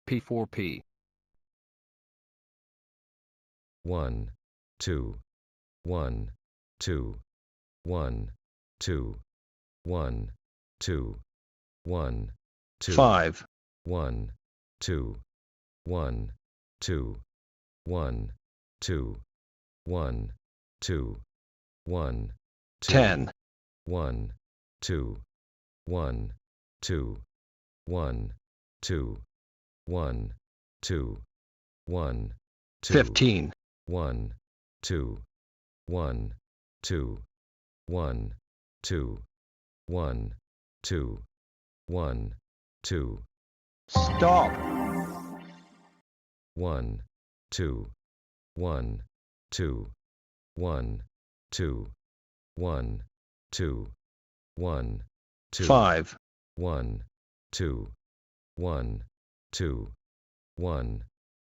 P4P. 1, 2, 1, 2, 1, 2, 1, 2, 1, 2, 5, 1, 2, 1, 2, 1, 2, 1, 2, 1, 10, 1, 2, 1, 2, 1, 2, 1, 2, 1, 2, 15, 1, 2, 1, 2, 1, 2, 1, 2, 1, 2, stop, 1, 2, 1, 2, 1, 2, 1, 2, 1, 2, 5, 1, 2, 1, 2, 1,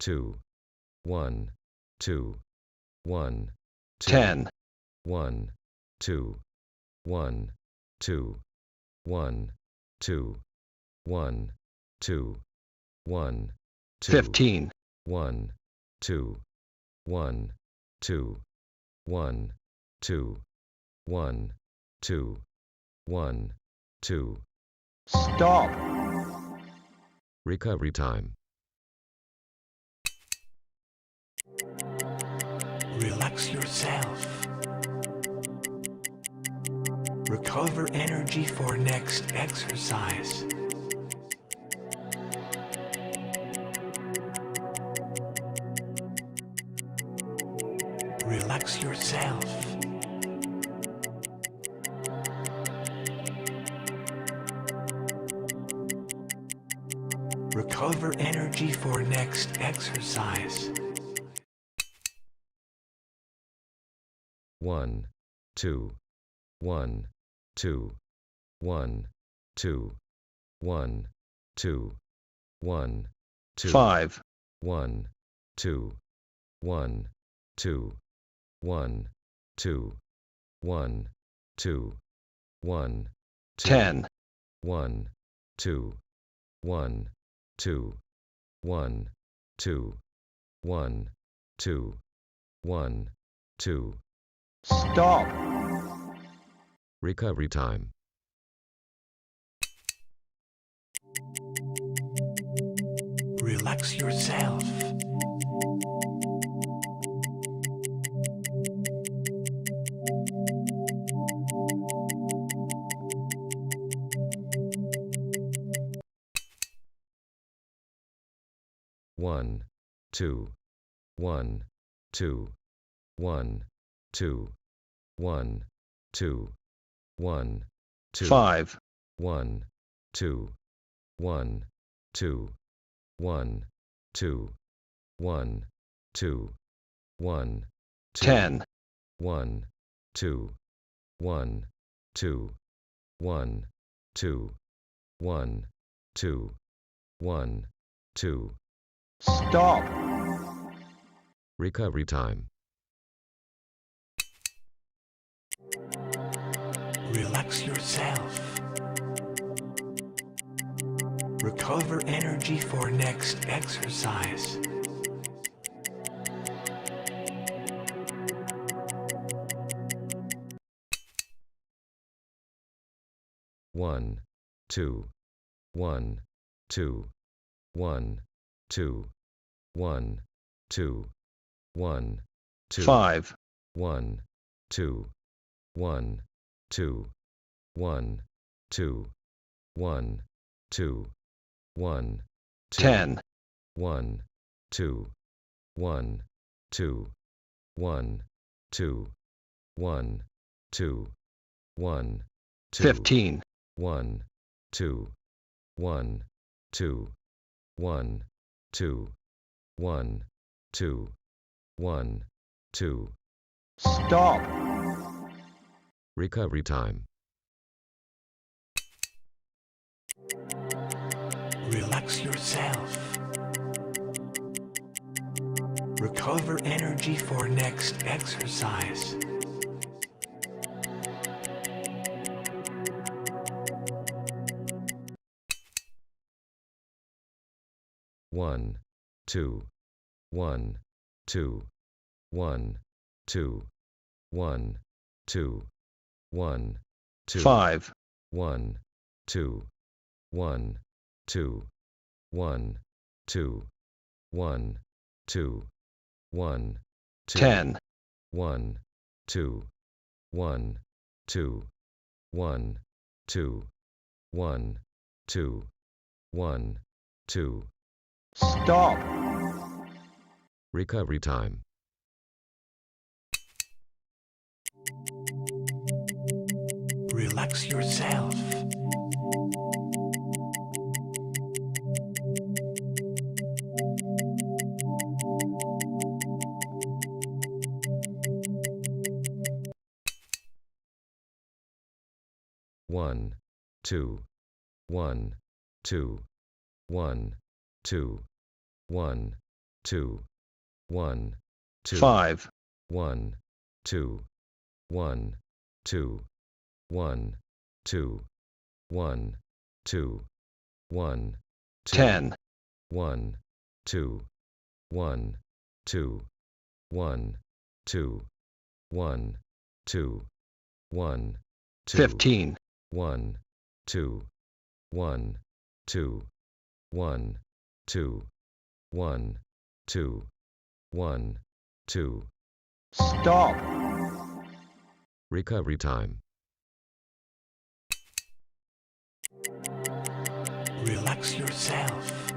2, 1, 2, 1, 10, 1, 2, 1, 2, 1, 2, 1, 2, 1, 2, 15, 1, 2, 1, 2, 1, 2, 1, 2, 1, 2. stop, Recovery time. Relax yourself. Recover energy for next exercise. Relax yourself. Recover energy for next exercise. 1, 2, 1, 2, 1, 2, 1, 2, 1, 2, 5, 1, 2, 1, 2, 1, 2, 1, 2, 1, 10, 1, 2, 1, 2, 1, 2, 1, 2, 1, 2. stop, Recovery time. Relax yourself. One, 2, 1, 2, 1, 2, 1, 2, 1, 2, 5, 1, 2, 1, 2, 1, 2, 1, 2, 1, 10, 1, 2, 1, 2, 1, 2, 1, 2, 1, 2. stop, Recovery time. Relax yourself. Recover energy for next exercise. One, 2, 1, 2, 1, 2, 1, 2, 1, 2, 5, 1, 2, 1, 2, 1, 2, 1, 2, 1, 10, 1, 2, 1, 2, 1, 2, 1, 2, 1, 2, 15, 1, 2, 1, 2, 1, 2, 1, 2, 1, 2. stop, Recovery time. Relax yourself. Recover energy for next exercise. 1, 2, 1, 2, 1, 2, 1, 2, 1, 2, 5, 1, 2, 1, 2, 1, 2, 1, 2, 1, 2, 10, 1, 2, 1, 2, 1, 2, 1, 2, 1, 2. stop, Recovery time. Relax yourself. One, two, one, two, one, two, one, two, one, two, 5, 1, 2, 1, 2, 1, 2, 1, 2, 1, 10, 1, 2, 1, 2, 1, 2, 1, 2, 1, 2, 15, 1, 2, 1, 2, 1, 2, 1, 2, 1, 2. stop, Recovery time. Relax yourself.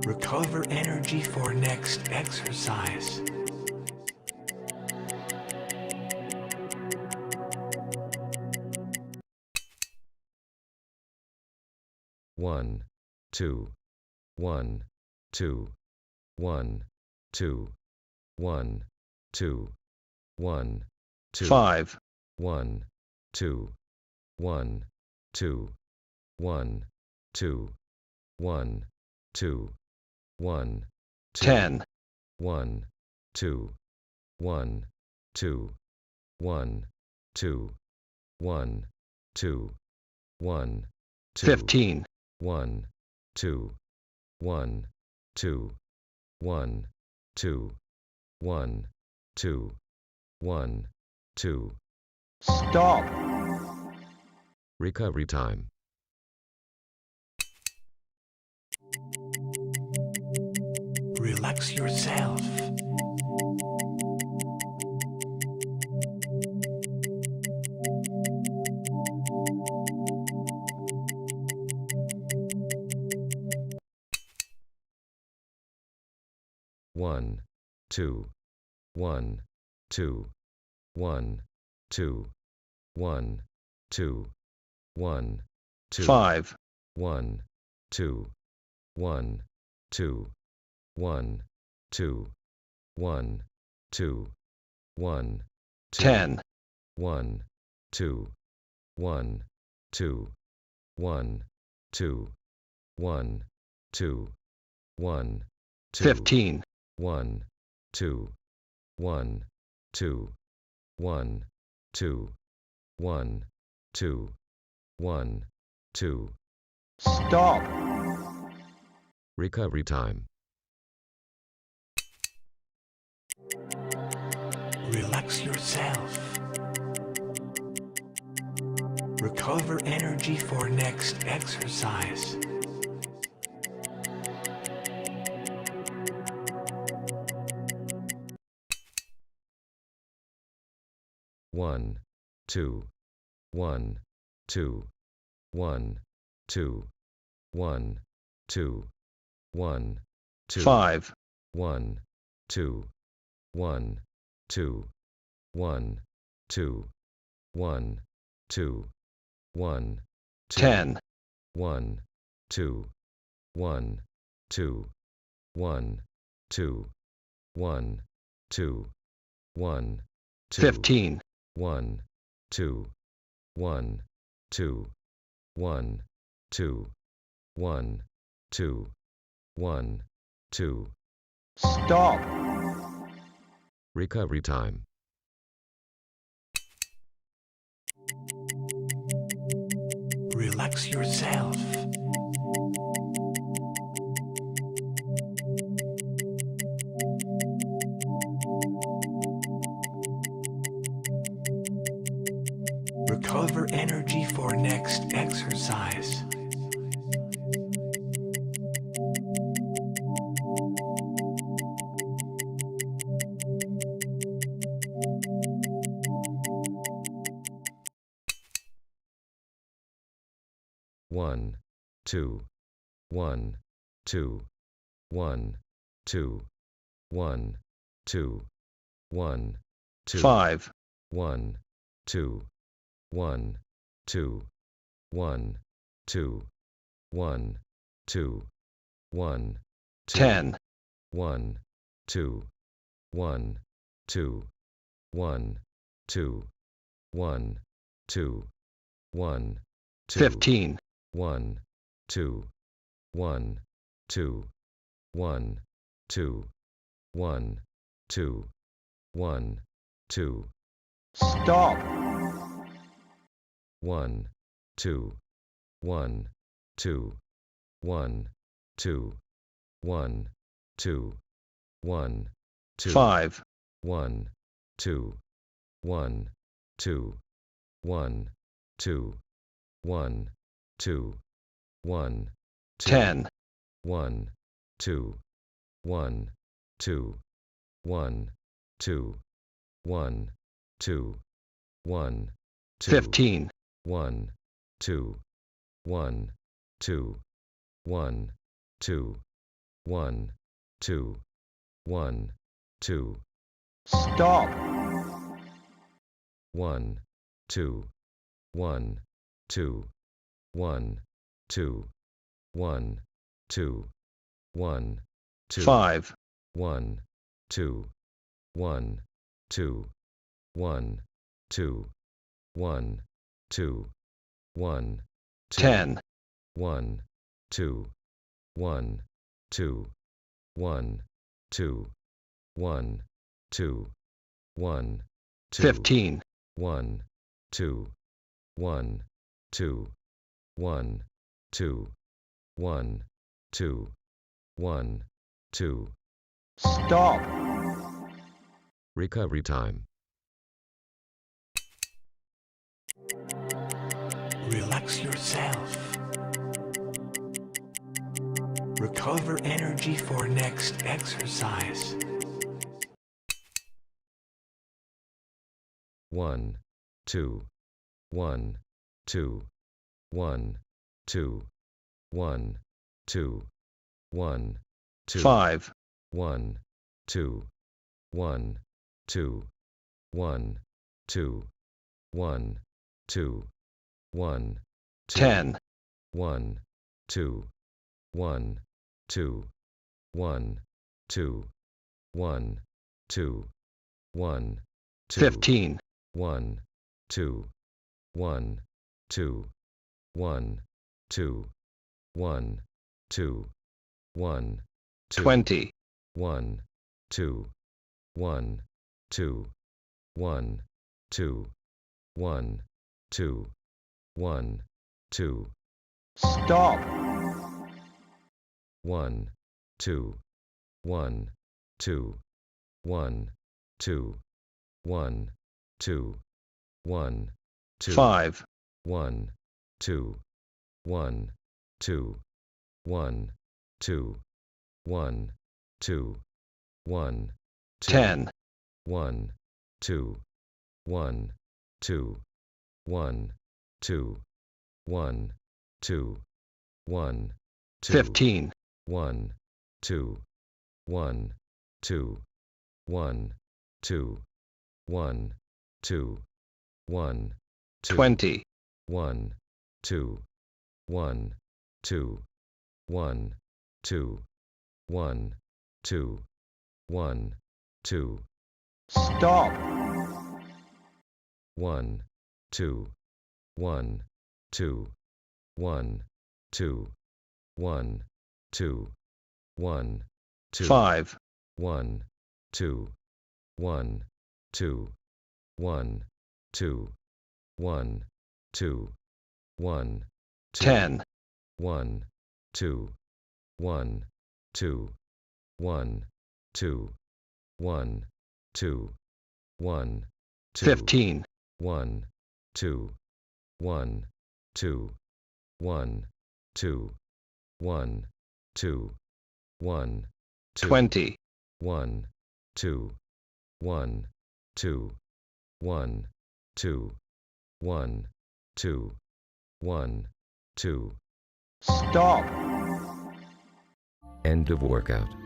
Recover energy for next exercise. One, two, one, two, one, two, one, two, one, two, 5, 1, 2, 1, 2, 1, 2, 1, 2, 1, 10, 1, 2, 1, 2, 1, 2, 1, 2, 1, 2, 15, 1, 2, 1, 2, 1, 2, 1, 2, 1, 2. stop, Recovery time. Relax yourself. One, two, one, two, one, two, one, two, one, two, 5, 1, 2, 1, 2, 1, 2, 1, 2, 1, 10, 1, 2, 1, 2, 1, 2, 1, 2, 1, 2, 15, 1, 2, 1, 2, 1, 2, 1, 2, 1, 2. stop, Recovery time. Relax yourself. Recover energy for next exercise. One, two, one, two, one, two, one, two, one, two, 5, 1, 2, 1, 2, 1, 2, 1, 2, 1, 10, 1, 2, 1, 2, 1, 2, 1, 2, 1, 2, 15, 1, 2, 1, 2, 1, 2, 1, 2, 1, 2. stop, Recovery time. Relax yourself. Recover energy for next exercise. One, two, one, two, one, two, one, two, one, two, 5, 1, 2, 1, 2, 1, 2, 1, 2, 1, 10, 1, 2, 1, 2, 1, 2, 1, 2, 1, 2, 15, 1, 2, 1, 2, 1, 2, 1, 2, 1, 2, stop, 1, 2, 1, 2, 1, 2, 1, 2, 1, 2, 5, 1, 2, 1, 2, 1, 2, 1, 2, 1, 10, 1, 2, 1, 2, 1, 2, 1, 2, 1, 2, 15, 1, 2, 1, 2, 1, 2, 1, 2, 1, 2, stop, 1, 2, 1, 2, 1, 2, 1, 2, 1, 2, 5, 1, 2, 1, 2, 1, 2, 1, 2, 1, 10, 1, 2, 1, 2, 1, 2, 1, 2, 1, 15, 1, 2, 1, 2, 1, 2, 1, 2, 1, 2. stop, Recovery time. Relax yourself. Recover energy for next exercise. 1, 2, 1, 2, 1, 2, 1, 2, 1, 2, 5, 1, 2, 1, 2, 1, 2, 1, 2, 1, 10, 1, 2, 1, 2, 1, 2, 1, 2, 1, 2, 15, 1, 2, 1, 2, 1, 2, 1, 2, 1, 20, 1, 2, 1, 2, 1, 2, 1, 2, 1, 2, stop, 1, 2, 1, 2, 1, 2, 1, 2, 1, 2, 5, 1, 2, 1, 2, 1, 2, 1, 2, 1, 10, 1, 2, 1, 2, 1, 2, 1, 2, 1, 15, 1, 2, 1, 2, 1, 2, 1, 2, 1, 20, 1, 2, 1, 2, 1, 2, 1, 2, 1, 2, stop, 1, 2, 1, 2, 1, 2, 1, 2, 1, 2, 5, 1, 2, 1, 2, 1, 2, 1, 2, 1, 10, 1, 2, 1, 2, 1, 2, 1, 2, 1, 2, 15, 1, 2, 1, 2, 1, 2, 1, 2, 1, 2, 20, 1, 2, 1, 2, 1, 2, 1, 2, 1, 2. stop. End of workout.